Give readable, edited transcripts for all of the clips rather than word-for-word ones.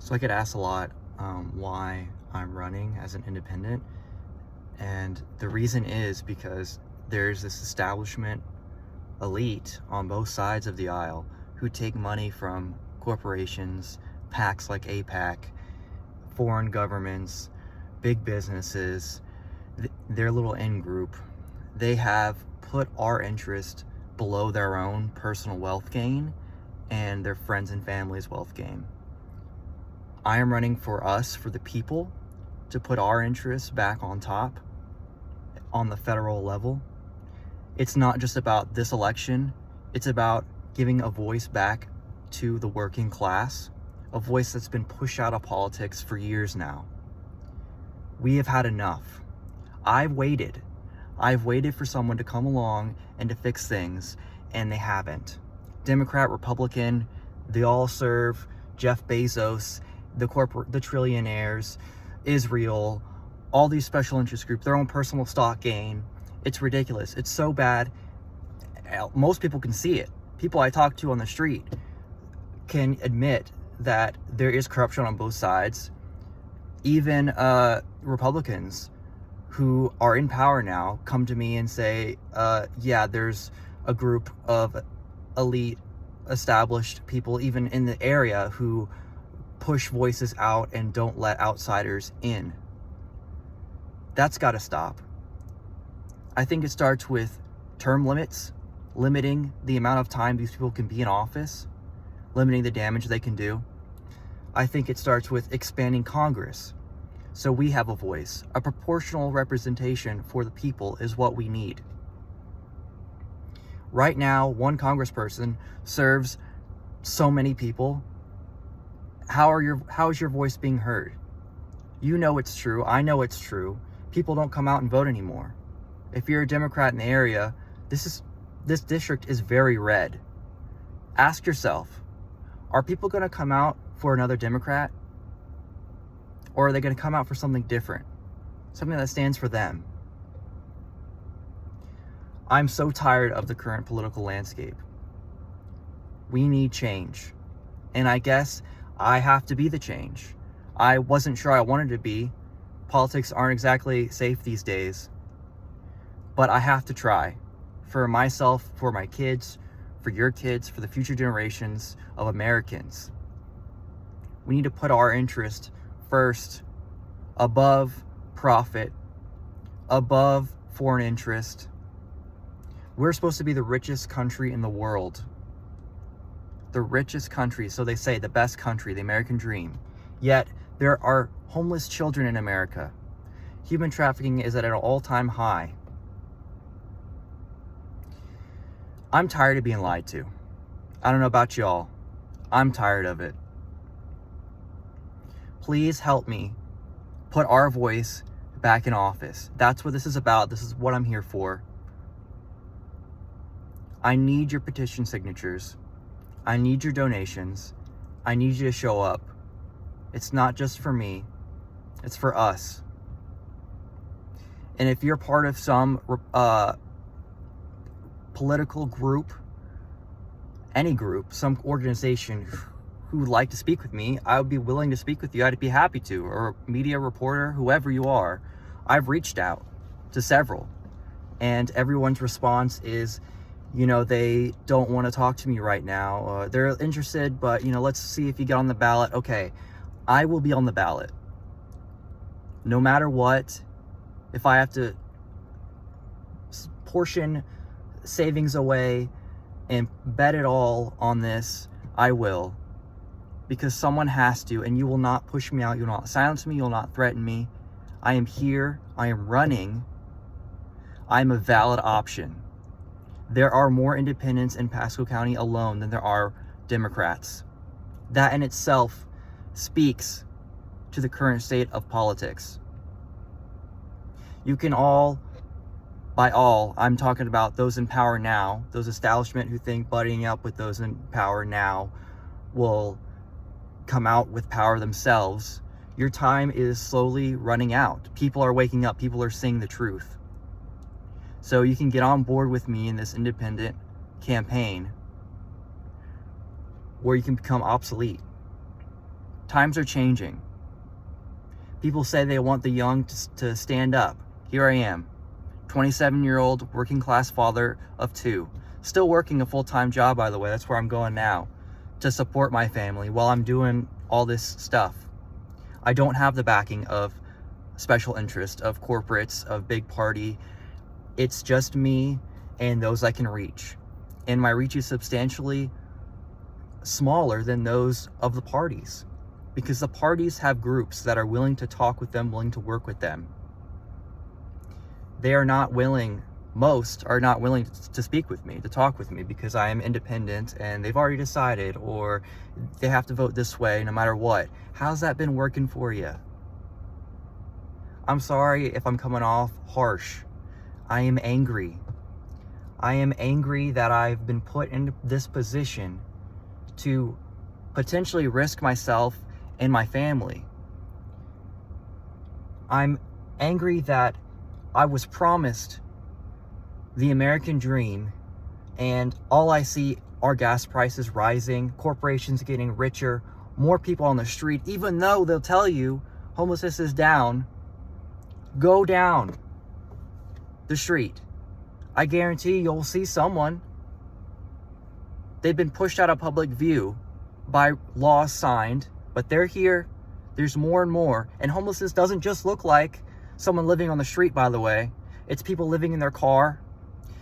So I get asked a lot why I'm running as an independent, and the reason is because there's this establishment elite on both sides of the aisle who take money from corporations, PACs like APAC, foreign governments, big businesses, their little in group. They have put our interest below their own personal wealth gain and their friends and family's wealth gain. I am running for us, for the people, to put our interests back on top on the federal level. It's not just about this election, it's about giving a voice back to the working class, a voice that's been pushed out of politics for years now. We have had enough. I've waited for someone to come along and to fix things, and they haven't. Democrat, Republican, they all serve Jeff Bezos, the trillionaires, Israel, all these special interest groups, their own personal stock gain. It's ridiculous. It's so bad. Most people can see it. People I talk to on the street can admit that there is corruption on both sides. Even Republicans who are in power now come to me and say, yeah, there's a group of elite established people even in the area who push voices out and don't let outsiders in. That's got to stop. I think it starts with term limits, limiting the amount of time these people can be in office, limiting the damage they can do. I think it starts with expanding Congress so we have a voice. A proportional representation for the people is what we need. Right now, one congressperson serves so many people. How is your voice being heard? You know it's true. I know it's true. People don't come out and vote anymore. If you're a Democrat in the area, this district is very red. Ask yourself, are people going to come out for another Democrat? Or are they going to come out for something different? Something that stands for them? I'm so tired of the current political landscape. We need change. And I guess I have to be the change. I wasn't sure I wanted to be. Politics aren't exactly safe these days. But I have to try. For myself, for my kids, for your kids, for the future generations of Americans. We need to put our interest first, above profit, above foreign interest. We're supposed to be the richest country in the world. The richest country, so they say, the best country, the American dream. Yet, there are homeless children in America. Human trafficking is at an all-time high. I'm tired of being lied to. I don't know about y'all. I'm tired of it. Please help me put our voice back in office. That's what this is about. This is what I'm here for. I need your petition signatures. I need your donations. I need you to show up. It's not just for me. It's for us. And if you're part of some political group, any group, some organization who would like to speak with me, I would be willing to speak with you. I'd be happy to, or a media reporter, whoever you are. I've reached out to several, and everyone's response is, they don't want to talk to me right now. They're interested, but, let's see if you get on the ballot. Okay, I will be on the ballot. No matter what, if I have to portion savings away and bet it all on this, I will. Because someone has to, and you will not push me out. You will not silence me. You will not threaten me. I am here. I am running. I am a valid option. There are more independents in Pasco County alone than there are Democrats. That in itself speaks to the current state of politics. You can all, by all, I'm talking about those in power now, those establishment who think buddying up with those in power now will come out with power themselves. Your time is slowly running out. People are waking up. People are seeing the truth. So you can get on board with me in this independent campaign, or you can become obsolete. Times are changing. People say they want the young to stand up. Here I am, 27-year-old working class father of 2, still working a full-time job, by the way. That's where I'm going now, to support my family while I'm doing all this stuff. I don't have the backing of special interest, of corporates, of big party. It's just me and those I can reach. And my reach is substantially smaller than those of the parties, because the parties have groups that are willing to talk with them, willing to work with them. They are not willing, most are not willing to speak with me, to talk with me, because I am independent and they've already decided, or they have to vote this way no matter what. How's that been working for you? I'm sorry if I'm coming off harsh. I am angry. I am angry that I've been put in this position to potentially risk myself and my family. I'm angry that I was promised the American dream, and all I see are gas prices rising, corporations getting richer, more people on the street, even though they'll tell you homelessness is down. Go down the street. I guarantee you'll see someone. They've been pushed out of public view by laws signed, but they're here. There's more and more. And homelessness doesn't just look like someone living on the street, by the way. It's people living in their car.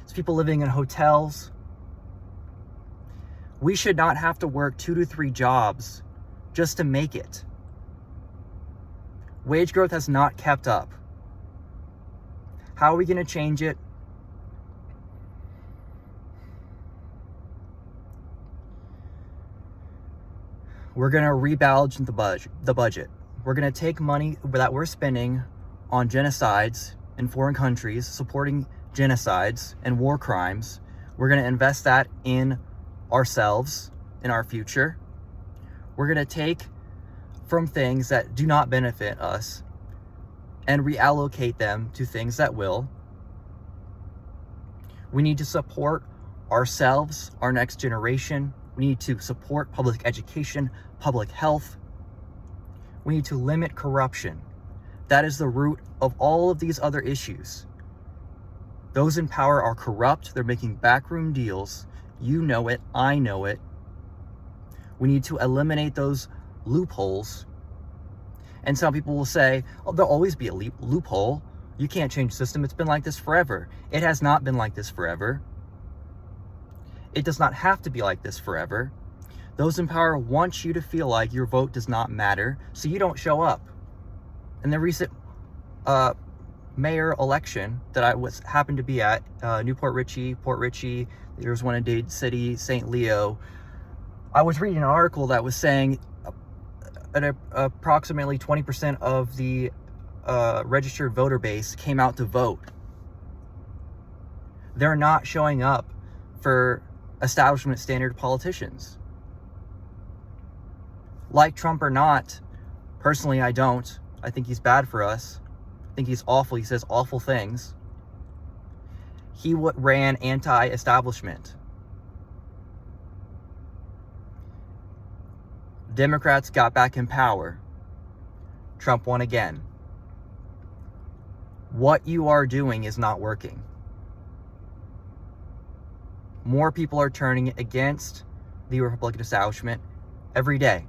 It's people living in hotels. We should not have to work 2 to 3 jobs just to make it. Wage growth has not kept up. How are we going to change it? We're going to rebalance the budget. We're going to take money that we're spending on genocides in foreign countries, supporting genocides and war crimes. We're going to invest that in ourselves, in our future. We're going to take from things that do not benefit us and reallocate them to things that will. We need to support ourselves, our next generation. We need to support public education, public health. We need to limit corruption. That is the root of all of these other issues. Those in power are corrupt. They're making backroom deals. You know it. I know it. We need to eliminate those loopholes. And some people will say, oh, there'll always be a loophole. You can't change the system. It's been like this forever. It has not been like this forever. It does not have to be like this forever. Those in power want you to feel like your vote does not matter, so you don't show up. In the recent mayor election that I happened to be at, Newport Richey, Port Richey, there was one in Dade City, St. Leo, I was reading an article that was saying approximately 20% of the registered voter base came out to vote. They're not showing up for establishment standard politicians. Like Trump or not, personally I don't. I think he's bad for us. I think he's awful. He says awful things. He ran anti-establishment. Democrats got back in power. Trump won again. What you are doing is not working. More people are turning against the Republican establishment every day.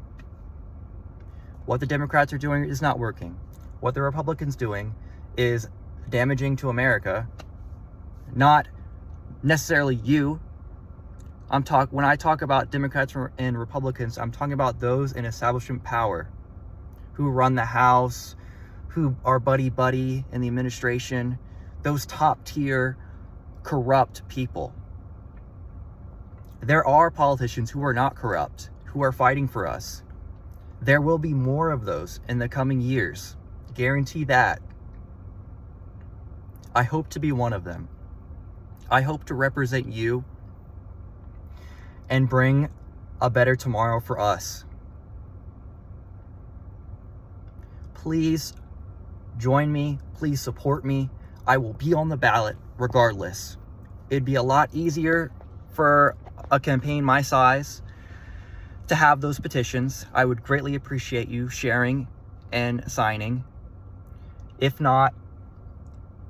What the Democrats are doing is not working. What the Republicans doing is damaging to America. Not necessarily you. When I talk about Democrats and Republicans, I'm talking about those in establishment power who run the House, who are buddy-buddy in the administration, those top-tier corrupt people. There are politicians who are not corrupt, who are fighting for us. There will be more of those in the coming years. Guarantee that. I hope to be one of them. I hope to represent you and bring a better tomorrow for us. Please join me. Please support me. I will be on the ballot regardless. It'd be a lot easier for a campaign my size to have those petitions. I would greatly appreciate you sharing and signing. If not,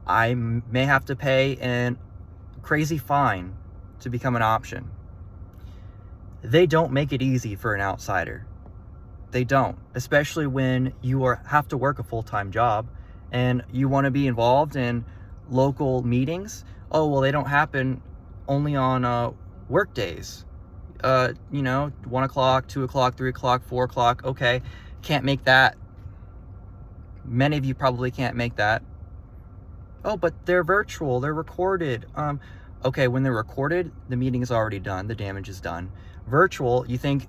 I may have to pay a crazy fine to become an option. They don't make it easy for an outsider. They don't, especially when you have to work a full-time job and you want to be involved in local meetings. Oh, well, they don't happen only on work days. 1 o'clock, 2 o'clock, 3 o'clock, 4 o'clock. Okay, can't make that. Many of you probably can't make that. Oh, but they're virtual, they're recorded. Okay, when they're recorded, the meeting is already done, the damage is done. Virtual, you think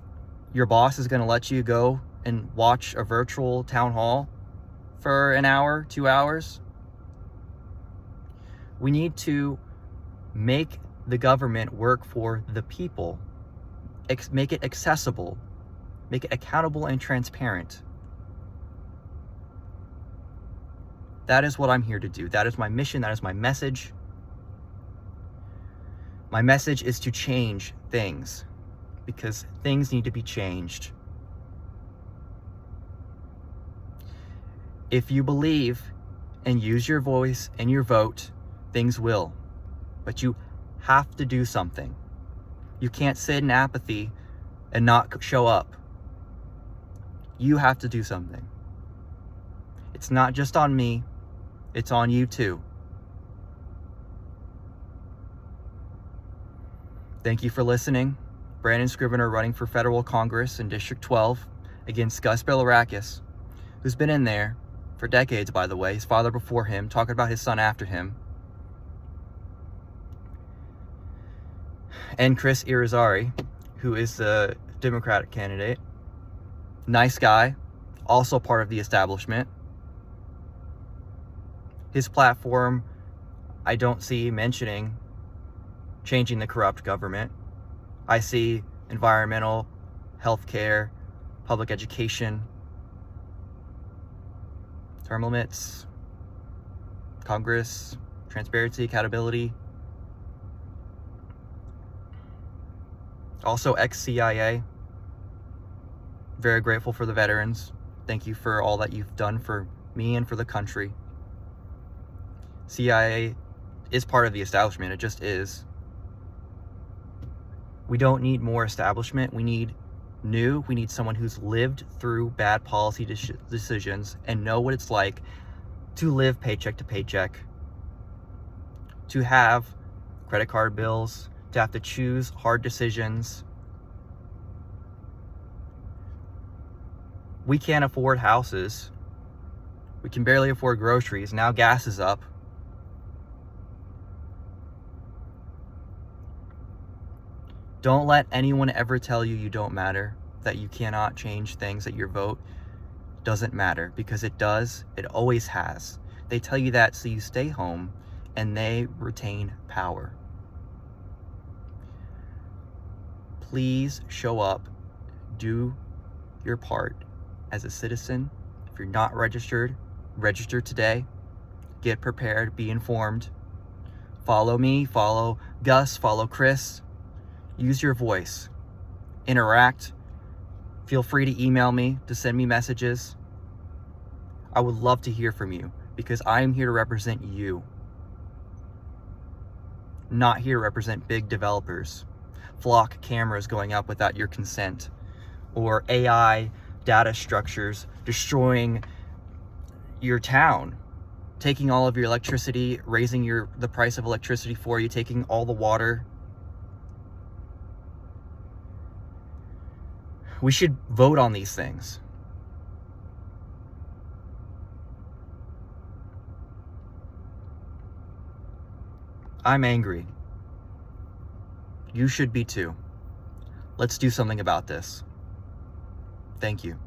your boss is gonna let you go and watch a virtual town hall for an hour, 2 hours? We need to make the government work for the people. Make it accessible, make it accountable and transparent. That is what I'm here to do. That is my mission. That is my message. My message is to change things, because things need to be changed. If you believe and use your voice and your vote, things will. But you have to do something. You can't sit in apathy and not show up. You have to do something. It's not just on me. It's on you too. Thank you for listening. Branden Scrivener, running for federal Congress in District 12 against Gus Bilirakis, who's been in there for decades, by the way. His father before him, talking about his son after him. And Chris Irizarry, who is the Democratic candidate. Nice guy, also part of the establishment. His platform, I don't see mentioning changing the corrupt government. I see environmental, healthcare, public education, term limits, Congress, transparency, accountability. Also ex-CIA. Very grateful for the veterans. Thank you for all that you've done for me and for the country. CIA is part of the establishment. It just is. We don't need more establishment. We need new. We need someone who's lived through bad policy decisions and know what it's like to live paycheck to paycheck, to have credit card bills, to have to choose hard decisions. We can't afford houses. We can barely afford groceries. Now gas is up. Don't let anyone ever tell you you don't matter, that you cannot change things, that your vote doesn't matter, because it does. It always has. They tell you that so you stay home and they retain power. Please show up, do your part as a citizen. If you're not registered, register today. Get prepared, be informed. Follow me, follow Gus, follow Chris. Use your voice. Interact. Feel free to email me, to send me messages. I would love to hear from you, because I am here to represent you. Not here to represent big developers. Flock cameras going up without your consent. Or AI data structures destroying your town. Taking all of your electricity, raising the price of electricity for you, taking all the water. We should vote on these things. I'm angry. You should be too. Let's do something about this. Thank you.